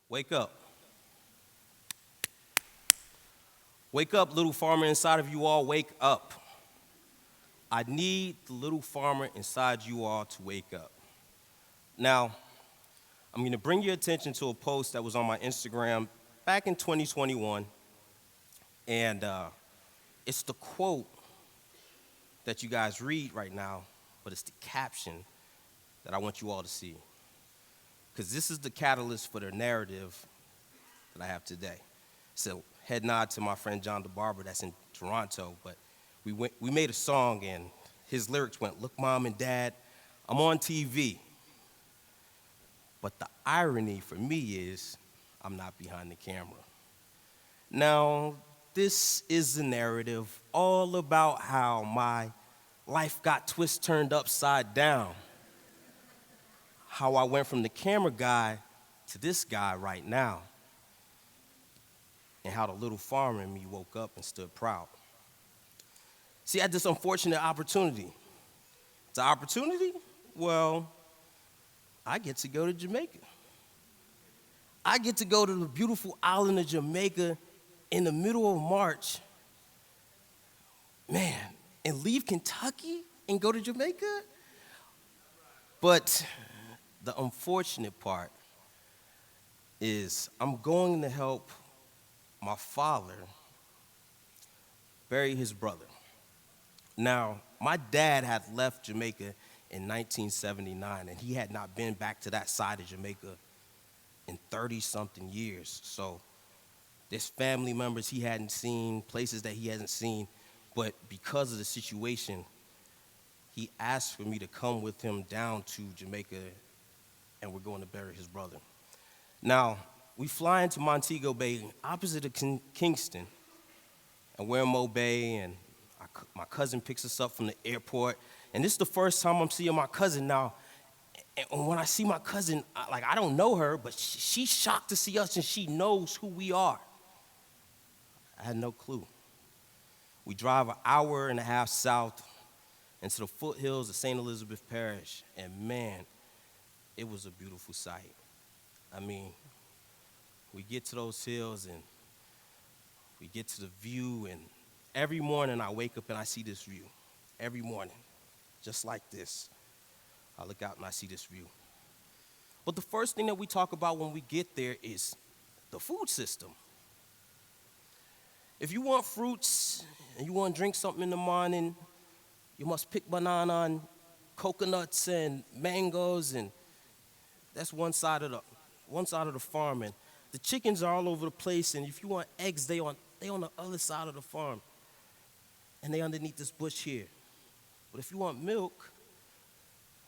Wake up. Wake up, little farmer inside of you all, wake up. I need the little farmer inside you all to wake up. Now, I'm going to bring your attention to a post that was on my Instagram back in 2021, and it's the quote that you guys read right now, but it's the caption that I want you all to see, because this is the catalyst for the narrative that I have today. So head nod to my friend John DeBarber that's in Toronto, but we made a song and his lyrics went, "Look, Mom and Dad, I'm on TV." But the irony for me is I'm not behind the camera. Now, this is the narrative all about how my life got turned upside down. How I went from the camera guy to this guy right now. And how the little farmer in me woke up and stood proud. See, I had this unfortunate opportunity. The opportunity? Well, I get to go to Jamaica. I get to go to the beautiful island of Jamaica in the middle of March. Man, and leave Kentucky and go to Jamaica? But the unfortunate part is I'm going to help my father bury his brother. Now, my dad had left Jamaica in 1979, and he had not been back to that side of Jamaica in 30-something years. So there's family members he hadn't seen, places that he hasn't seen, but because of the situation, he asked for me to come with him down to Jamaica, and we're going to bury his brother. Now, we fly into Montego Bay, opposite of Kingston, and we're in Mo Bay, and my cousin picks us up from the airport, and this is the first time I'm seeing my cousin now. And when I see my cousin, I don't know her, but she's shocked to see us, and she knows who we are. I had no clue. We drive an hour and a half south into the foothills of St. Elizabeth Parish, and man, it was a beautiful sight. I mean, we get to those hills, and we get to the view, and every morning I wake up and I see this view. Every morning, just like this. I look out and I see this view. But the first thing that we talk about when we get there is the food system. If you want fruits and you want to drink something in the morning, you must pick banana and coconuts and mangoes, and that's one side of the farm. And the chickens are all over the place, and if you want eggs, they on the other side of the farm, and they underneath this bush here. But if you want milk,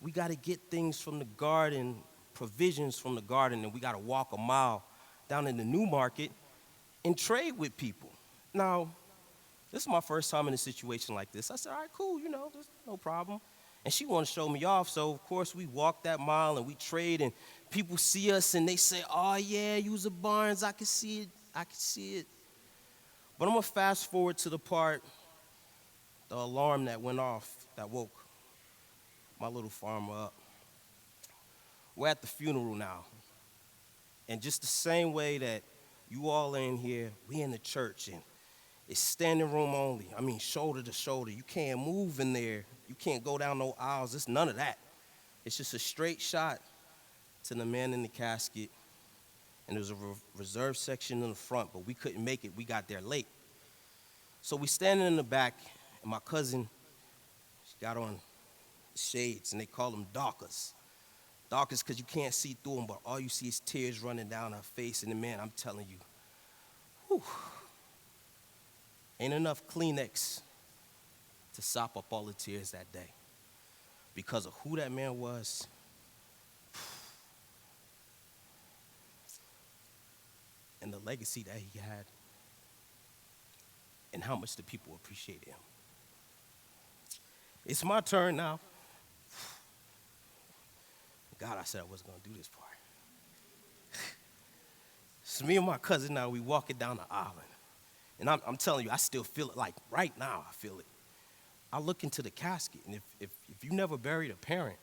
we got to get things from the garden, provisions from the garden, and we got to walk a mile down in the new market and trade with people. Now, this is my first time in a situation like this. I said, all right, cool, there's no problem. And she wanted to show me off, so of course we walk that mile and we trade, and people see us and they say, "Oh yeah, you was a Barnes, I can see it. But I'm gonna fast forward to the part, the alarm that went off, that woke my little farmer up. We're at the funeral now. And just the same way that you all are in here, we in the church, and it's standing room only. I mean, shoulder to shoulder. You can't move in there. You can't go down no aisles. It's none of that. It's just a straight shot to the man in the casket, and there's a reserved section in the front, but we couldn't make it. We got there late. So we standing in the back, and my cousin, she got on shades, and they call them darkers. Darkers because you can't see through them, but all you see is tears running down her face, and man, I'm telling you, whew, ain't enough Kleenex to sop up all the tears that day because of who that man was. And the legacy that he had, and how much the people appreciated him. It's my turn now. God, I said I wasn't going to do this part. So me and my cousin now, we walking down the island. And I'm telling you, I still feel it. Like right now, I feel it. I look into the casket, and if you never buried a parent,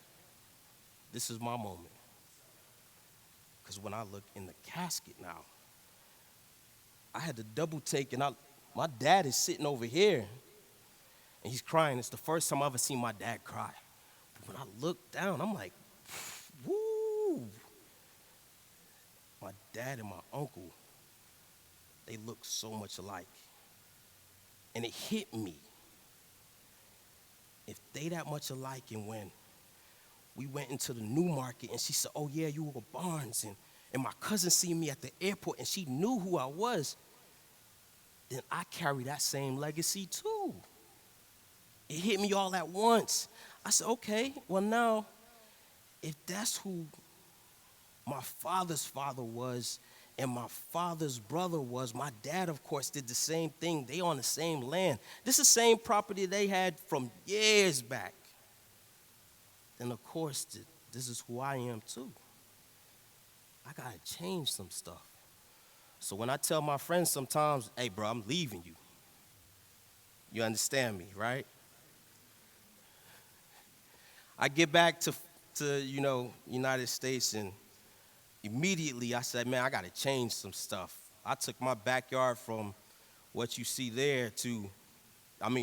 this is my moment. Because when I look in the casket now, I had to double take, and my dad is sitting over here, and he's crying. It's the first time I ever seen my dad cry. But when I look down, I'm like, woo. My dad and my uncle, they look so much alike. And it hit me. If they that much alike, and when we went into the new market and she said, oh yeah, you were Barnes, and my cousin seen me at the airport and she knew who I was, then I carry that same legacy too. It hit me all at once. I said, okay, well now, if that's who my father's father was and my father's brother was, my dad, of course, did the same thing. They on the same land. This is the same property they had from years back. Then, of course, this is who I am, too. I got to change some stuff. So when I tell my friends sometimes, hey, bro, I'm leaving you. You understand me, right? I get back to United States, and immediately I said, man, I got to change some stuff. I took my backyard from what you see there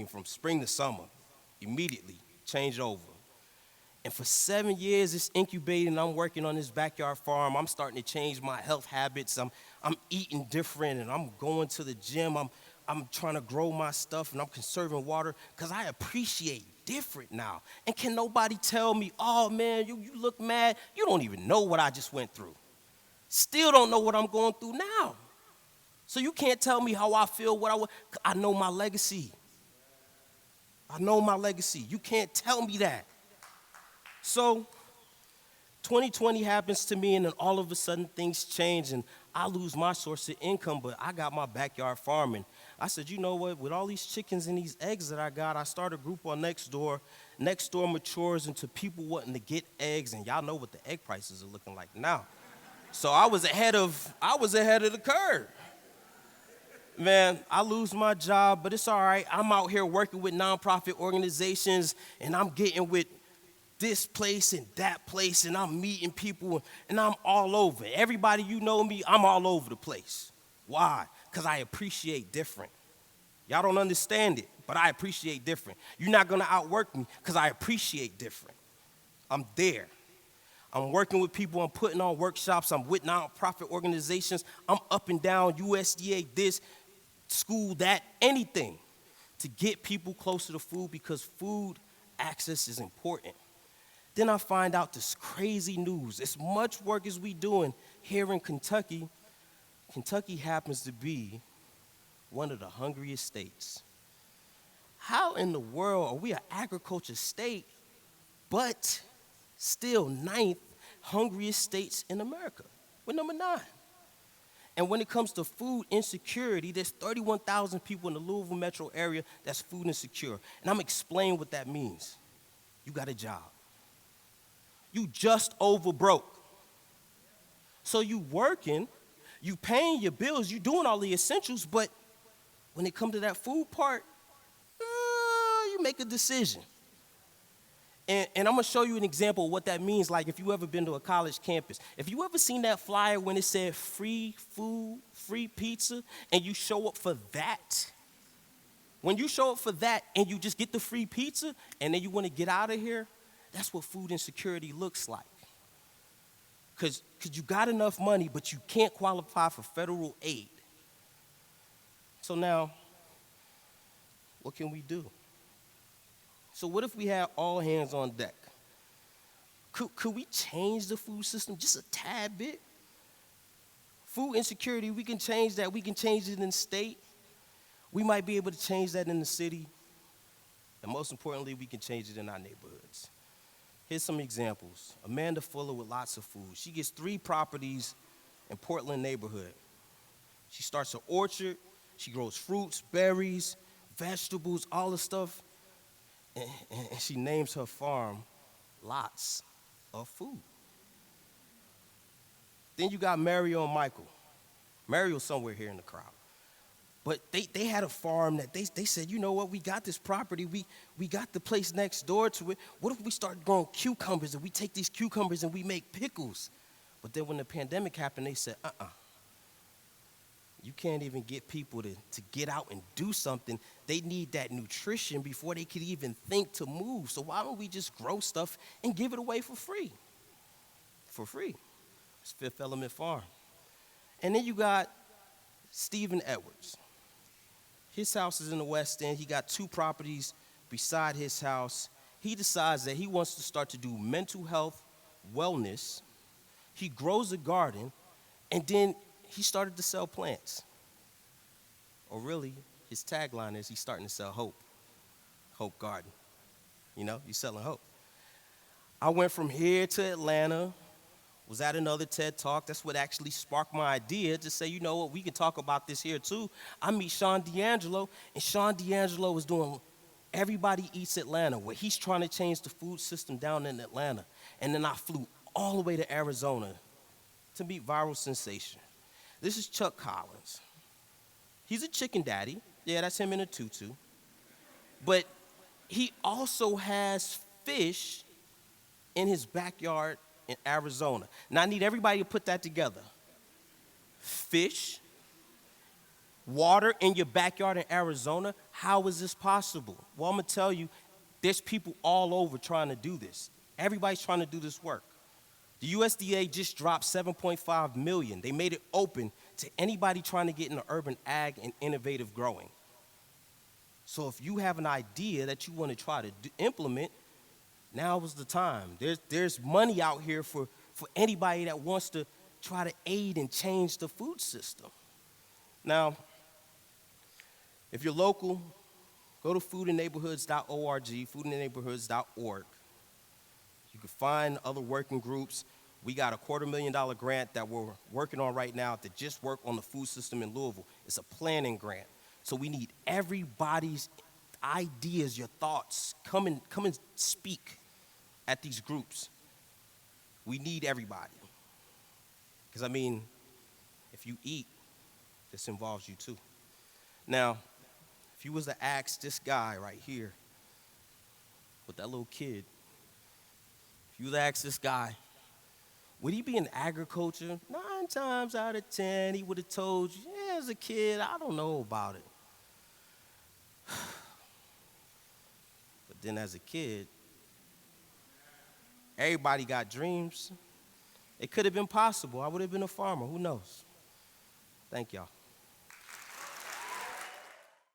from spring to summer, immediately changed over. And for 7 years, it's incubating. I'm working on this backyard farm. I'm starting to change my health habits. I'm eating different, and I'm going to the gym. I'm trying to grow my stuff, and I'm conserving water because I appreciate different now. And can nobody tell me, oh, man, you look mad? You don't even know what I just went through. Still don't know what I'm going through now. So you can't tell me how I feel, I know my legacy. I know my legacy. You can't tell me that. So 2020 happens to me, and then all of a sudden things change, and I lose my source of income, but I got my backyard farming. I said, you know what, with all these chickens and these eggs that I got, I started a group on Nextdoor. Nextdoor matures into people wanting to get eggs, and y'all know what the egg prices are looking like now. So I was ahead of the curve. Man, I lose my job, but it's all right. I'm out here working with nonprofit organizations, and I'm getting with this place and that place, and I'm meeting people, and I'm all over. Everybody you know me, I'm all over the place. Why? Because I appreciate different. Y'all don't understand it, but I appreciate different. You're not going to outwork me because I appreciate different. I'm there. I'm working with people. I'm putting on workshops. I'm with nonprofit organizations. I'm up and down USDA, this, school, that, anything to get people closer to food, because food access is important. Then I find out this crazy news. As much work as we doing here in Kentucky, Kentucky happens to be one of the hungriest states. How in the world are we an agriculture state, but still 9th hungriest states in America? We're number 9. And when it comes to food insecurity, there's 31,000 people in the Louisville metro area that's food insecure. And I'm explaining what that means. You got a job. You just over broke. So you working, you paying your bills, you doing all the essentials, but when it comes to that food part, you make a decision. And I'm gonna show you an example of what that means, like if you ever been to a college campus. If you ever seen that flyer when it said free food, free pizza, and you show up for that, when you show up for that and you just get the free pizza and then you wanna get out of here, that's what food insecurity looks like. Because you got enough money, but you can't qualify for federal aid. So now, what can we do? So what if we had all hands on deck? Could we change the food system just a tad bit? Food insecurity, we can change that. We can change it in the state. We might be able to change that in the city. And most importantly, we can change it in our neighborhoods. Here's some examples. Amanda Fuller with Lots of Food. She gets 3 properties in Portland neighborhood. She starts an orchard. She grows fruits, berries, vegetables, all the stuff. And she names her farm Lots of Food. Then you got Mario and Michael. Mario's somewhere here in the crowd. But they had a farm that they said, you know what, we got this property, we got the place next door to it. What if we start growing cucumbers and we take these cucumbers and we make pickles? But then when the pandemic happened, they said, you can't even get people to get out and do something. They need that nutrition before they could even think to move. So why don't we just grow stuff and give it away for free? For free. It's Fifth Element Farm. And then you got Stephen Edwards. His house is in the West End. He got 2 properties beside his house. He decides that he wants to start to do mental health, wellness. He grows a garden, and then he started to sell plants. Or really, his tagline is he's starting to sell hope. Hope Garden. You know, he's selling hope. I went from here to Atlanta, was at another TED Talk. That's what actually sparked my idea to say, you know what, we can talk about this here too. I meet Sean D'Angelo, and Sean D'Angelo is doing Everybody Eats Atlanta, where he's trying to change the food system down in Atlanta. And then I flew all the way to Arizona to meet Viral Sensation. This is Chuck Collins. He's a chicken daddy. Yeah, that's him in a tutu. But he also has fish in his backyard in Arizona. Now, I need everybody to put that together. Fish, water in your backyard in Arizona, how is this possible? Well, I'm going to tell you, there's people all over trying to do this. Everybody's trying to do this work. The USDA just dropped $7.5 million. They made it open to anybody trying to get into urban ag and innovative growing. So if you have an idea that you want to try to implement, now is the time. There's money out here for anybody that wants to try to aid and change the food system. Now, if you're local, go to foodandneighborhoods.org, foodandneighborhoods.org. You can find other working groups. We got a $250,000 grant that we're working on right now to just work on the food system in Louisville. It's a planning grant. So we need everybody's ideas, your thoughts. Come and speak at these groups. We need everybody. Because, I mean, if you eat, this involves you too. Now, if you was to ask this guy right here with that little kid, if you was to ask this guy, would he be in agriculture? 9 times out of 10, he would have told you, yeah, as a kid, I don't know about it. But then as a kid, everybody got dreams. It could have been possible. I would have been a farmer. Who knows? Thank y'all.